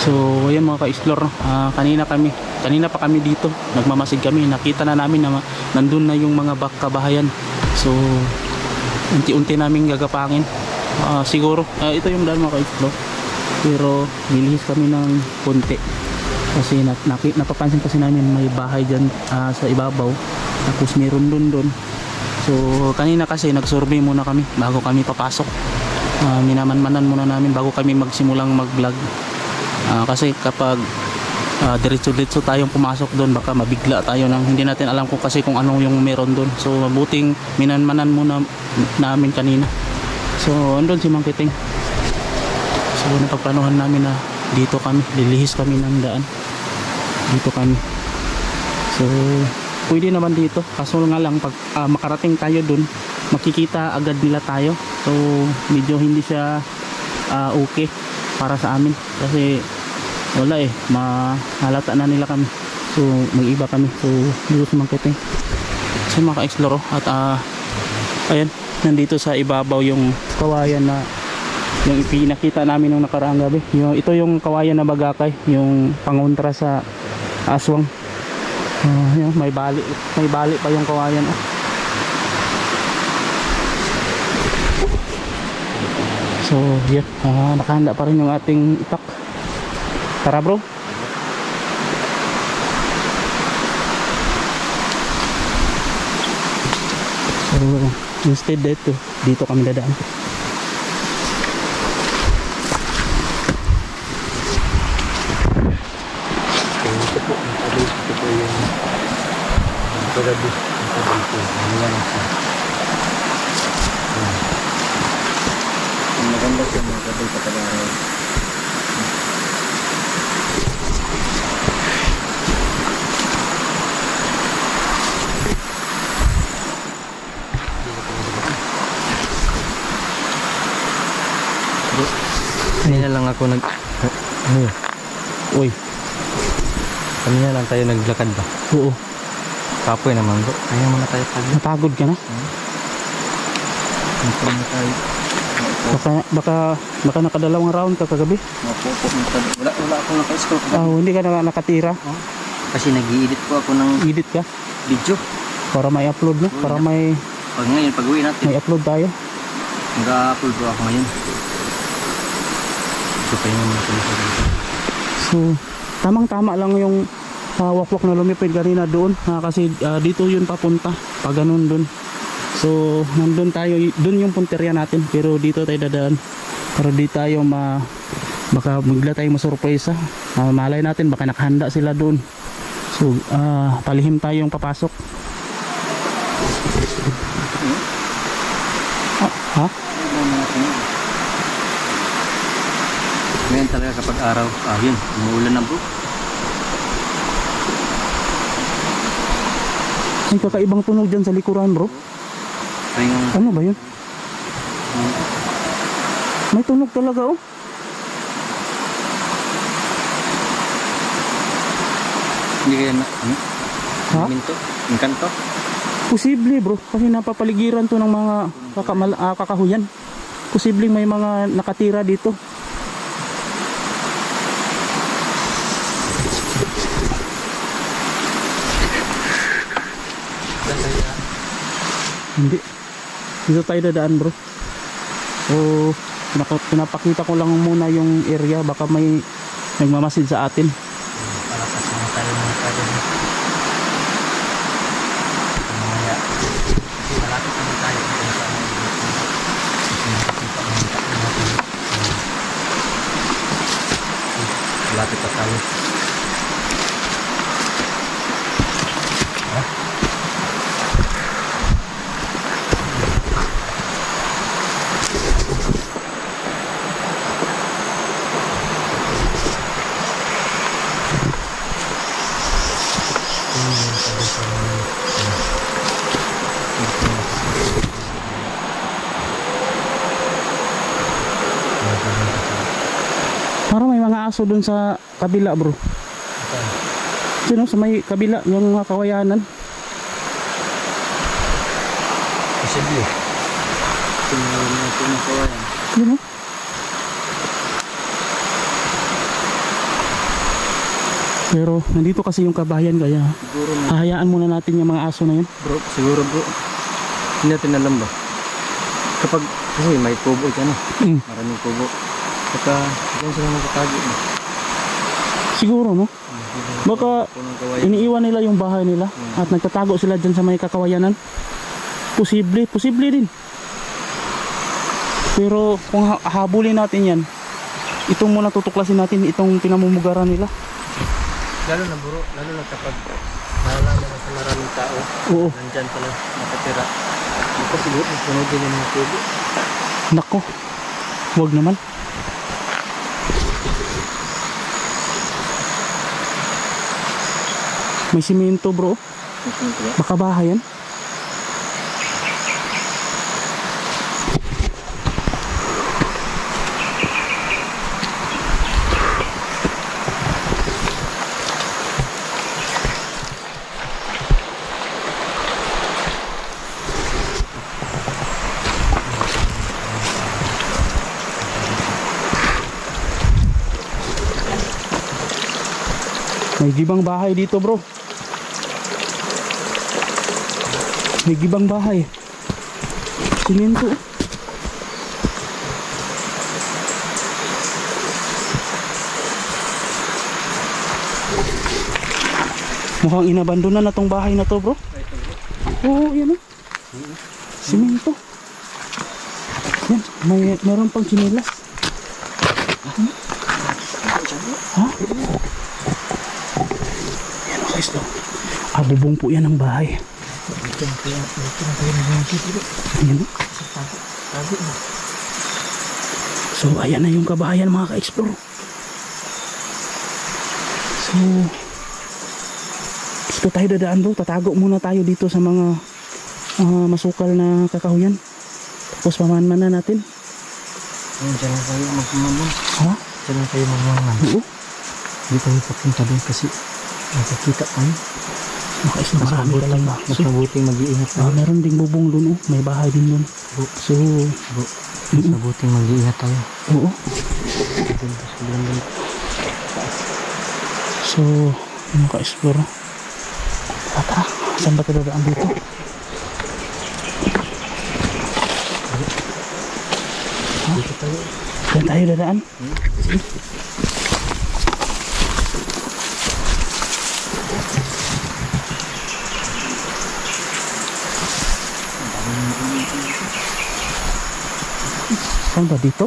So ayan mga ka-explore, kanina pa kami dito, nagmamasid kami, nakita na namin na nandun na yung mga kabahayan. So unti-unti namin gagapangin. Siguro ito yung daan mga ka-explore, pero nilihis kami ng konti kasi napapansin kasi namin may bahay dyan sa ibabaw, tapos meron dun. So kanina kasi nag-survey muna kami bago kami papasok. Minamanmanan muna namin bago kami magsimulang mag-vlog. Kasi kapag diretso-diretso tayong pumasok doon, baka mabigla tayo nang hindi natin alam kung anong yung meron doon. So mabuting minanmanan muna namin kanina. So andun si Mang Kiting. So napagplanuhan namin na dito kami, lilihis kami ng daan. Dito kami. So pwede naman dito, kaso nga lang pag makarating tayo doon, makikita agad nila tayo. So medyo hindi siya okay para sa amin kasi wala mahalata na nila kami. So mag-iba kami. So dito sa Mang Kiting, so mga ka-explore, at ayan, nandito sa ibabaw yung kawayan na yung ipinakita namin nung nakaraang gabi. Ito yung kawayan na bagakay, yung pangontra sa aswang. Yun, may bali pa yung kawayan. So yeah, nakahanda pa rin yung ating itak. Tara bro. So instead dito kami dadaan. Maganda siya mga kabay sa Tagaraw. Kanina lang ako Uy, kanina lang tayo naglakad ba? oo. Kapoy naman bro. Kaya muna tayo pag Napagod ka na? Ito na tayo. Baka nakadalawang round ka kagabi. Mapupo. Wala akong naka-scope. Hindi ka nakatira. Kasi nag-i-edit po ako ng Edit ka video. para may upload na, para may Pag ngayon, pag-uwi natin, upload tayo. mag-upload po ako ngayon. So, pahinga muna ko sa dito. So tamang-tama lang yung wakwak na lumipid kanina doon, kasi dito yun papunta, pag ganun doon. So nandun tayo, doon yung punteriya natin, pero dito tayo dadaan para di tayo baka bigla tayong masurpresa. Malay natin baka nakahanda sila doon. So palihim tayong papasok. Ha? Ngayon talaga kapag araw, yun, umuulan na bro. May kakaibang tunog dyan sa likuran bro. Ano ba yun? May tunog talaga oh. Hindi kaya na, Ha? minto? Yung kanto? Posible bro, kasi napapaligiran to ng mga kakahuyan. Posibleng may mga nakatira dito. Hindi. Dito tayo dadaan bro. So pinapakita ko lang muna yung area, baka may nagmamasid sa atin. Para kasi na tayo mga kagad. Mamaya. Kasi malapit naman tayo. Malapit pa tayo. Parang may mga aso dun sa kabila bro. Sino sa may kabila yung mga kawayanan? Posible. Tingnan natin yung kawayan. Yun oh. Pero nandito kasi yung kabahayan kaya Siguro, hahayaan muna natin yung mga aso na yun. bro, siguro bro. Hindi natin alam ba? Kapag, kasi may kubo dyan Mm. maraming kubo. Saka, dyan sila magkatago. Siguro no? Baka Punong kawayan. iniiwan nila yung bahay nila at nagtatago sila dyan sa may kakawayanan. Posible din. Pero kung habulin natin yan, itong muna tutuklasin natin itong pinamumugaran nila. Lalo na bro, lalo na kapag nalalaman na sa maraming tao, Oo. nandyan pala nakatira. Ito siguro, sunodin yung mga kubo. Nako, huwag naman. May simento bro, baka bahay yan. May gibang bahay dito bro. May gibang bahay. Simento. Mukhang inabandonan na tong bahay na to bro. Oo, yan o. Simento. Yan, meron pang chinelas. Ha? Yan o guys, bubong po yan ang bahay. Ayan o. So ayan na yung kabahayan mga ka-explore. So dito tayo dadaan bro. Tatago muna tayo dito sa mga masukal na kakahuyan. Tapos pamanman na natin. Diyan lang kayo magmamang. Ha? Diyan lang kayo magmamang. Oo. Hindi tayo papunta doon kasi nakakita tayo. Maka-explore marami talaga. Mas mabuting mag-iingat tayo. Meron ding bubong dun oh. May bahay din dun. So Mas mabuting mag-iingat tayo. oo. So maka-explore. Tara, saan ba tayo dadaan dito? Dito tayo. Saan tayo dadaan? Saan ba dito?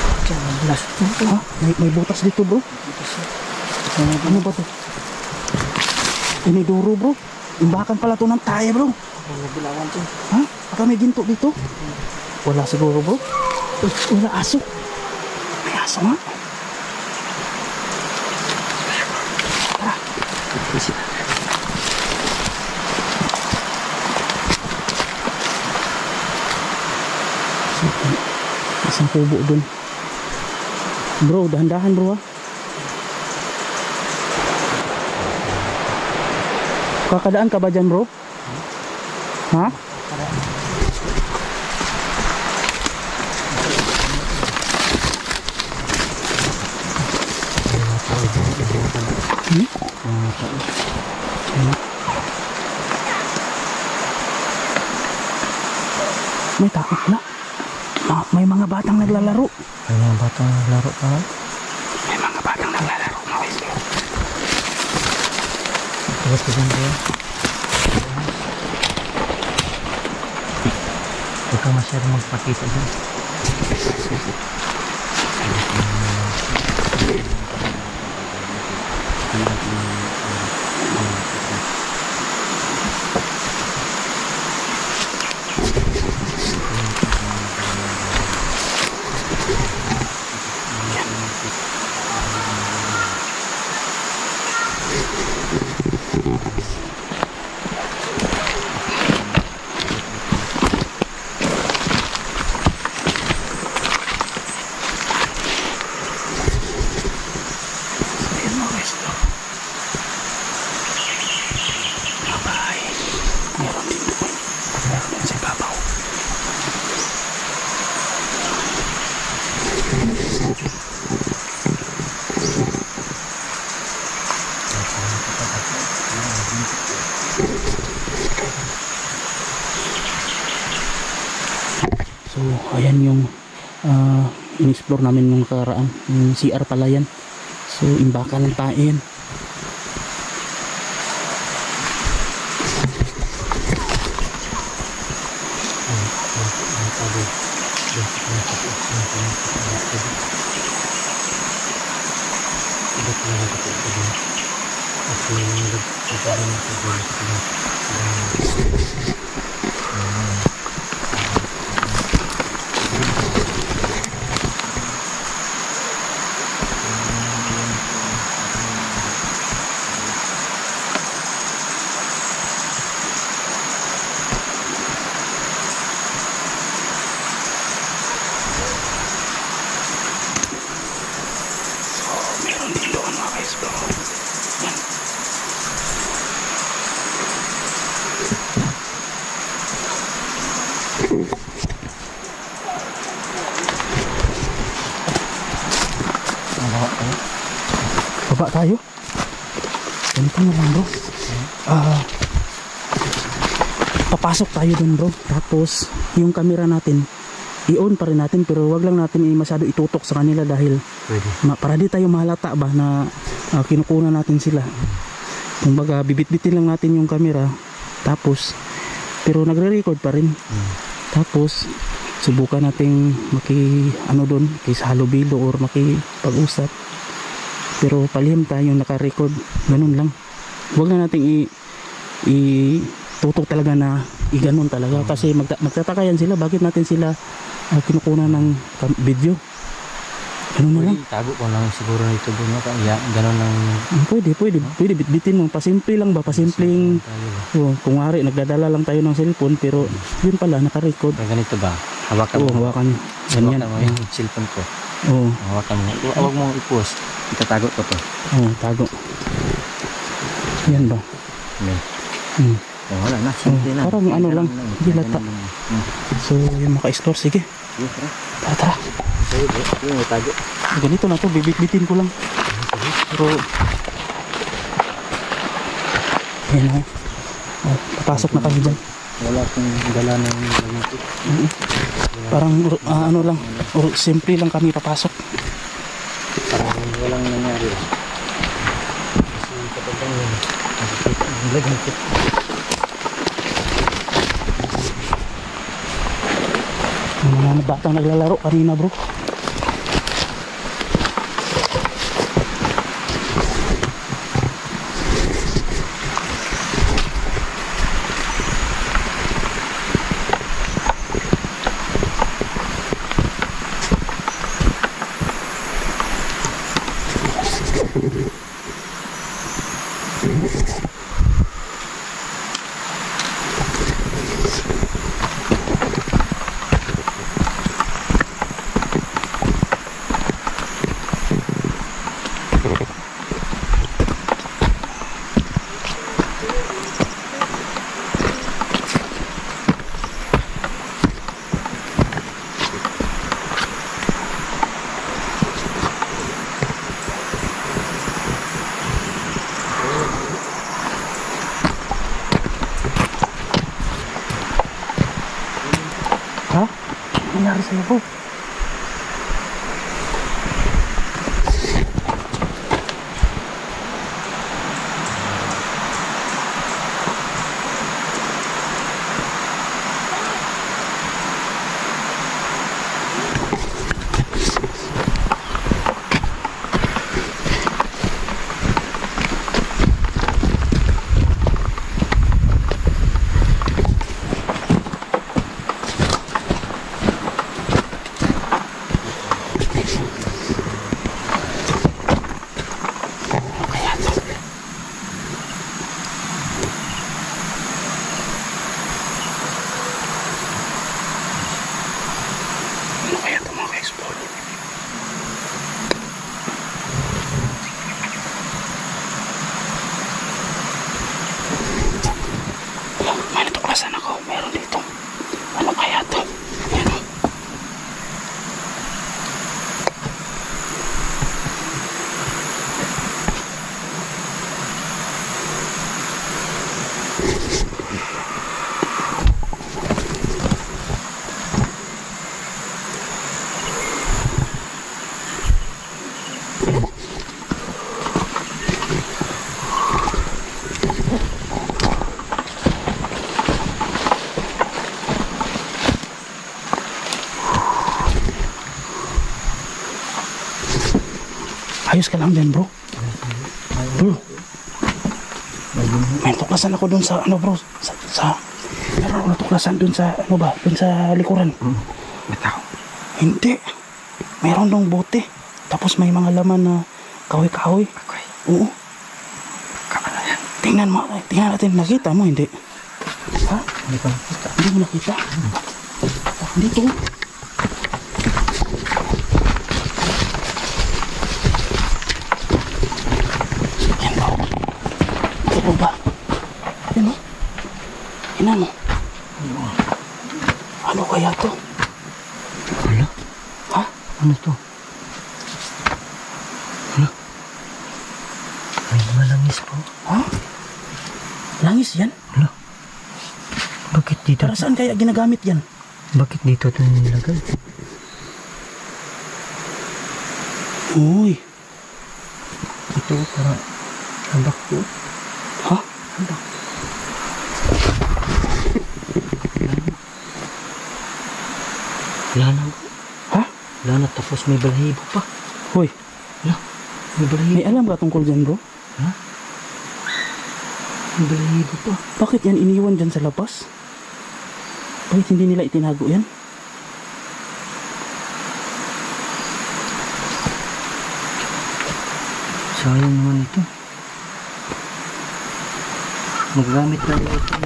Ha? May butas dito bro. Ano ba to? May duro bro. Imbakan pala to ng tayo bro. Ha? Baka may ginto dito. Wala siguro bro. Wala aso. May aso nga. Tara. Isang kubo dun. Bro, dahan-dahan bro ha. Kakadaan ka ba dyan bro? Ha? May takot na. May mga batang naglalaro. May mga batang naglaro pa. May mga batang naglalaro. Tapos ko dyan bro. Huwag ka masyadong magpakita dyan. Meron din doon. Meron din sa ibabaw. So ayan yung in-explore namin nung nakaraan. Yung CR pala yan. So imbaka lang tayo yan. Baba tayo. Ganito na lang bro. Papasok tayo dun bro. Tapos yung camera natin i-on pa rin natin, pero wag lang natin masyado itutok sa kanila dahil Pwede. para di tayo mahalata ba na kinukunan natin sila. Kumbaga bibit-bitin lang natin yung camera, tapos pero nagre-record pa rin. Tapos subukan nating doon kay sa halubilo or makipag-usap, pero palihim tayong naka-record. Ganun lang, wag na nating tutok talaga na iganon talaga, kasi magtataka yan sila bakit natin sila kinukunan ng video. Ganun na lang. Tago ko lang siguro nito doon. Ganun lang. Pwede bitbitin mo, pasimple lang ba, pasimpleng kung wari nagdadala lang tayo ng cellphone, pero yun pala naka-record. Kaya ganito ba? Hawakan mo. Hawakan ganyan. Hawakan mo yung cellphone ko. Hawakan mo. Huwag mo i-post. Itatago ko to. Tago. Yan ba? Okay. Wala na, simple lang. Parang ano lang, dilata. So yung maka-explore, sige. Tara. Yung tago. Ganito na to, bibit-bitin ko lang. Pero ayan na. Papasok na kami dyan. Wala akong dala ng gamit. Parang ano lang, simple lang kami papasok. Parang walang nangyari. Kasi kapag yun, nakikita ang lagamit. Yung mga batang naglalaro kanina bro. Ha? Ano nangyari sa'yo bro? Ayos ka lang dyan, bro. Bro. May tuklasan ako dun sa ano, bro. Meron ako tuklasan dun sa ano ba? Dun sa likuran. Bitaw. Hindi. Meron dong bote. Tapos may mga laman na kahoy-kahoy. Okay. Oo. Kaano yan? Tingnan natin. Nakita mo, hindi? Ha? Hindi ko nakita. Hindi mo nakita? Dito. Yan ba? Ito ba? Yan o. Ina mo. Ano kaya to? Hala? Ha? Ano to? Hala? May mga langis po. Ha? Langis yan? Hala? Bakit dito? Para saan kaya ginagamit yan? Bakit dito ito nilagay? Uy. Ito parang habak po. Ha? Habak. Wala na. Ha? Wala na, tapos may balahibo pa. Hoy. Wala. May balahibo. May alam ka tungkol dyan, bro? Ha? May balahibo pa. Bakit yan iniwan dyan sa labas? Bakit hindi nila itinago yan? Sayang naman ito. Magagamit na ito.